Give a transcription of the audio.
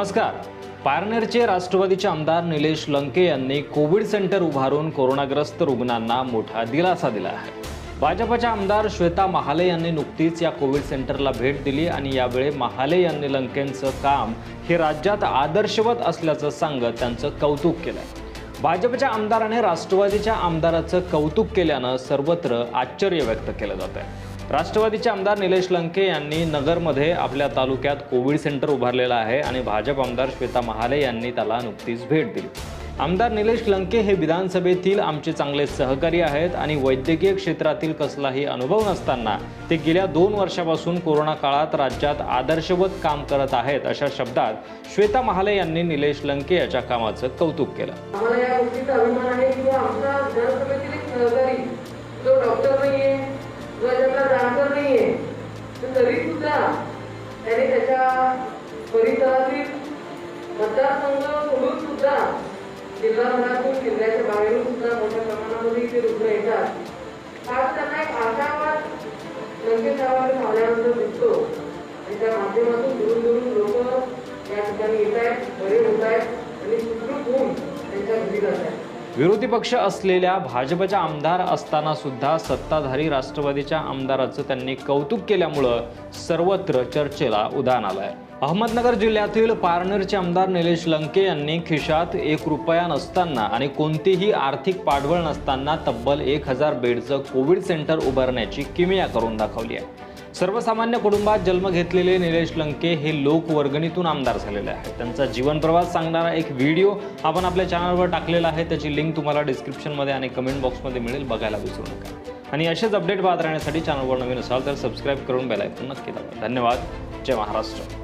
नमस्कार. पारनेरचे राष्ट्रवादीचे आमदार निलेश लंके यांनी कोविड सेंटर उभारून कोरोनाग्रस्त रुग्णांना मोठा दिलासा दिला आहे. भाजपच्या आमदार श्वेता महाले यांनी नुकतीच या कोविड सेंटरला भेट दिली आणि यावेळी महाले यांनी लंकेंचं काम हे राज्यात आदर्शवत असल्याचं सांगत त्यांचं कौतुक केलं. भाजपच्या आमदाराने राष्ट्रवादीच्या आमदाराचं कौतुक केल्यानं सर्वत्र आश्चर्य व्यक्त केलं जात आहे. राष्ट्रवादीचे आमदार निलेश लंके यांनी नगरमध्ये आपल्या तालुक्यात कोविड सेंटर उभारलेलं आहे आणि भाजप आमदार श्वेता महाले यांनी त्याला नुकतीच भेट दिली. आमदार निलेश लंके हे विधानसभेतील आमचे चांगले सहकारी आहेत आणि वैद्यकीय क्षेत्रातील कसलाही अनुभव नसताना ते गेल्या 2 वर्षापासून कोरोना काळात राज्यात आदर्शवत काम करत आहेत, अशा शब्दात श्वेता महाले यांनी निलेश लंके याच्या कामाचं कौतुक केलं. आम्हाला या गोष्टीचा अभिमान आहे की आमचा विधानसभेतील एक सहकारी जो डॉक्टर नाहीये, जो याच्यातला जाणकार नाहीये, तरी सुद्धा त्याने त्याच्या परिसरातील मतदारसंघ सोडून सुद्धा जिल्हाभरातून जिल्ह्याच्या बाहेरून सुद्धा मोठ्या प्रमाणामध्ये इथे रुग्ण येतात. आज त्यांना एक आशावाद लंके साहेबांकडे आल्यानंतर दिसतो आणि त्या माध्यमातून दुरून दुरून लोक या ठिकाणी येत आहेत, बरे होत आहेत आणि सुखरूप होऊन त्यांच्या घरी जात आहेत. विरोधी पक्ष असलेल्या भाजपच्या आमदार असताना सुद्धा सत्ताधारी राष्ट्रवादीच्या आमदाराचं त्यांनी कौतुक केल्यामुळं सर्वत्र चर्चेला उधाण आलंय. अहमदनगर जिल्ह्यातील पारनेरचे आमदार निलेश लंके यांनी खिशात 1 रुपया नसताना आणि कोणतीही आर्थिक पाठबळ नसताना तब्बल 1000 बेडचं कोविड सेंटर उभारण्याची किमया करून दाखवली आहे. सर्वसामान्य कुटुंबात जन्म घेतलेले निलेश लंके हे लोकवर्गणीतून आमदार झालेले आहेत. त्यांचा जीवन प्रवास सांगणारा एक व्हिडिओ आपण आपल्या चॅनलवर टाकलेला आहे. त्याची लिंक तुम्हाला डिस्क्रिप्शनमध्ये आणि कमेंट बॉक्समध्ये मिळेल, बघायला विसरू नका. आणि असेच अपडेट पाहत राहण्यासाठी चॅनलवर नवीन असाल तर सबस्क्राईब करून बेल आयकॉन नक्की दाबा. धन्यवाद. जय महाराष्ट्र.